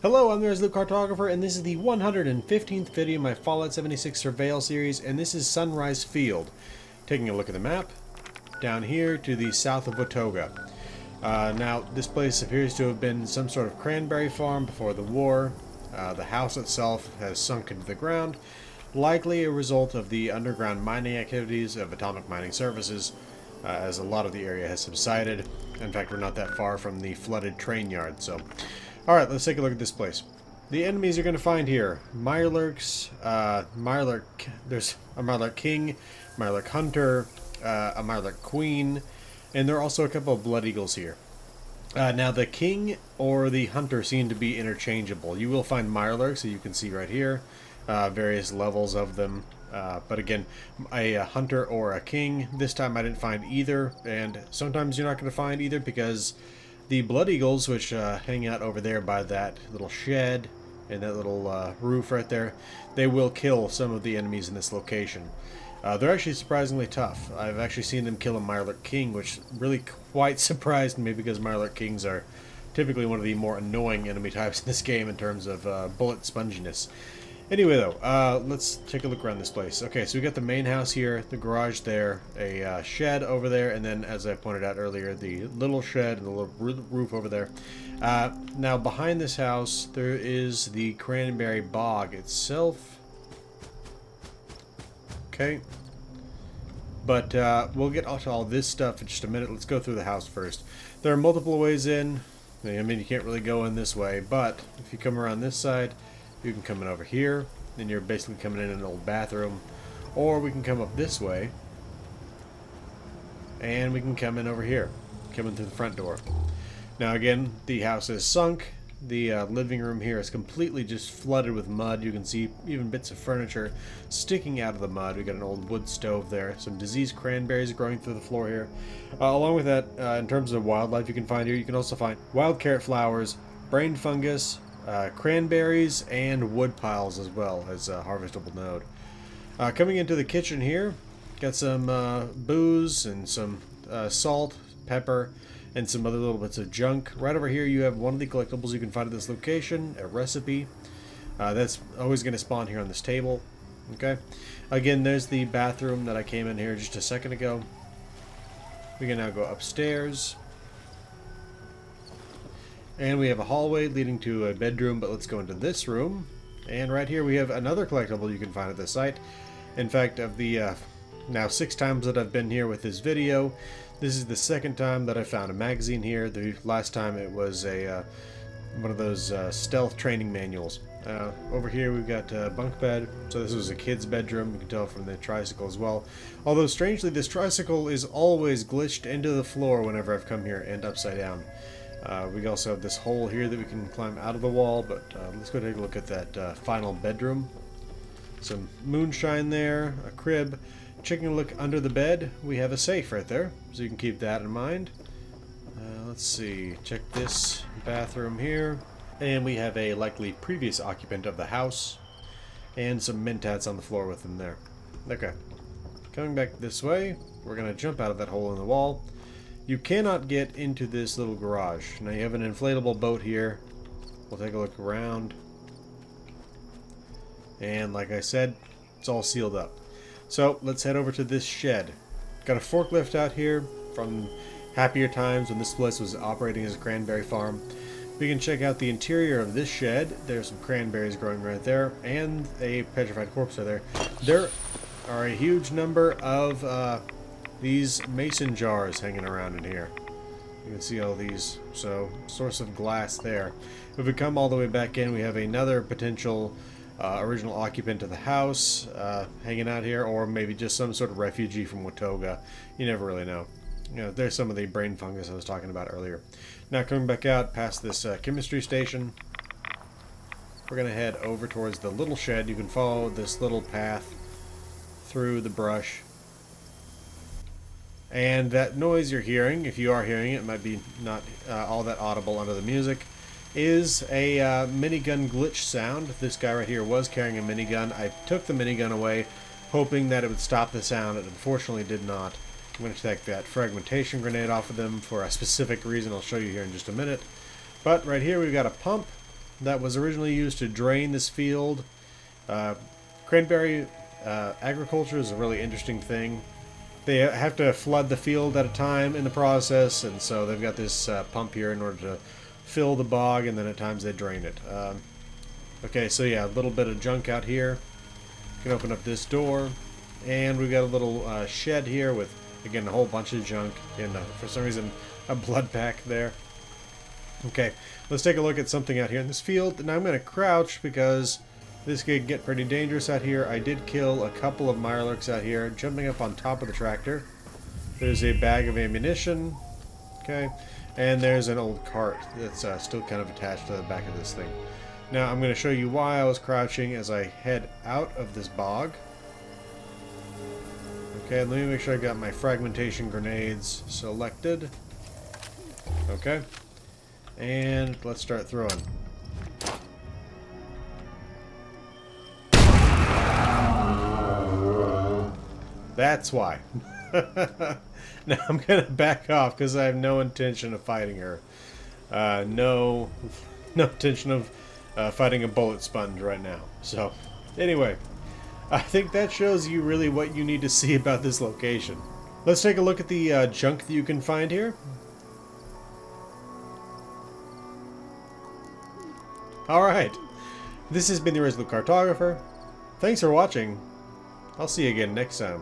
Hello, I'm Mirelurk Cartographer, and this is the 115th video in my Fallout 76 Surveyal series, and this is Sunrise Field. Taking a look at the map, down here to the south of Watoga. Now, this place appears to have been some sort of cranberry farm before the war. The house itself has sunk into the ground, likely a result of the underground mining activities of Atomic Mining Services, as a lot of the area has subsided. In fact, we're not that far from the flooded train yard, so... Alright, let's take a look at this place. The enemies you're going to find here, Mirelurks, there's a Mirelurk King, Mirelurk Hunter, a Mirelurk Queen, and there are also a couple of Blood Eagles here. Now the King or the Hunter seem to be interchangeable. You will find Mirelurks, that you can see right here, various levels of them. But again, a Hunter or a King, this time I didn't find either, and sometimes you're not going to find either because the Blood Eagles, which hang out over there by that little shed and that little roof right there, they will kill some of the enemies in this location. They're actually surprisingly tough. I've actually seen them kill a Mirelurk King, which really quite surprised me because Mirelurk Kings are typically one of the more annoying enemy types in this game in terms of bullet sponginess. Anyway, though, let's take a look around this place. Okay, so we got the main house here, the garage there, a shed over there, and then, as I pointed out earlier, the little shed and the little roof over there. Now, behind this house, there is the Cranberry Bog itself. Okay. But we'll get to all this stuff in just a minute. Let's go through the house first. There are multiple ways in. I mean, you can't really go in this way, but if you come around this side, you can come in over here, and you're basically coming in an old bathroom. Or we can come up this way, and we can come in over here, coming through the front door. Now again, the house is sunk. The living room here is completely just flooded with mud. You can see even bits of furniture sticking out of the mud. We got an old wood stove there. Some diseased cranberries growing through the floor here. Along with that, in terms of wildlife you can find here, you can also find wild carrot flowers, brain fungus, cranberries, and wood piles as well as a harvestable node. Coming into the kitchen here, got some booze and some salt, pepper, and some other little bits of junk. Right over here you have one of the collectibles you can find at this location, a recipe. That's always going to spawn here on this table. Okay. Again, there's the bathroom that I came in here just a second ago. We can now go upstairs. And we have a hallway leading to a bedroom, but let's go into this room. And right here we have another collectible you can find at this site. In fact, of the now 6 times that I've been here with this video, this is the 2nd time that I found a magazine here. The last time it was a one of those stealth training manuals. Over here we've got a bunk bed, so this was a kid's bedroom, you can tell from the tricycle as well. Although strangely, this tricycle is always glitched into the floor whenever I've come here and upside down. We also have this hole here that we can climb out of the wall, but let's go take a look at that final bedroom. Some moonshine there, a crib. Taking a look under the bed, we have a safe right there, so you can keep that in mind. Let's see, check this bathroom here. And we have a likely previous occupant of the house, and some mentats on the floor with them there. Okay, coming back this way, we're going to jump out of that hole in the wall. You cannot get into this little garage. Now you have an inflatable boat here. We'll take a look around. And like I said, it's all sealed up. So let's head over to this shed. Got a forklift out here from happier times when this place was operating as a cranberry farm. We can check out the interior of this shed. There's some cranberries growing right there, and a petrified corpse right there. There are a huge number of these mason jars hanging around in here. You can see all these, so source of glass there. If we come all the way back in, we have another potential original occupant of the house hanging out here, or maybe just some sort of refugee from Watoga. You never really know. You know, there's some of the brain fungus I was talking about earlier. Now coming back out past this chemistry station, we're going to head over towards the little shed. You can follow this little path through the brush. And that noise you're hearing, if you are hearing it, it might be not all that audible under the music, is a minigun glitch sound. This guy right here was carrying a minigun. I took the minigun away, hoping that it would stop the sound. It unfortunately did not. I'm going to take that fragmentation grenade off of them for a specific reason I'll show you here in just a minute. But right here we've got a pump, that was originally used to drain this field. Cranberry agriculture is a really interesting thing. They have to flood the field at a time in the process, and so they've got this pump here in order to fill the bog, and then at times they drain it. Okay, so yeah, a little bit of junk out here. You can open up this door, and we've got a little shed here with, again, a whole bunch of junk, and for some reason, a blood pack there. Okay, let's take a look at something out here in this field. Now I'm going to crouch because this could get pretty dangerous out here. I did kill a couple of Mirelurks out here, jumping up on top of the tractor. There's a bag of ammunition. Okay, and there's an old cart that's still kind of attached to the back of this thing. Now I'm going to show you why I was crouching as I head out of this bog. Okay, let me make sure I got my fragmentation grenades selected. Okay, and let's start throwing. That's why. Now I'm going to back off because I have no intention of fighting her. No intention of fighting a bullet sponge right now. So, anyway, I think that shows you really what you need to see about this location. Let's take a look at the junk that you can find here. Alright, this has been the Resolute Cartographer. Thanks for watching. I'll see you again next time.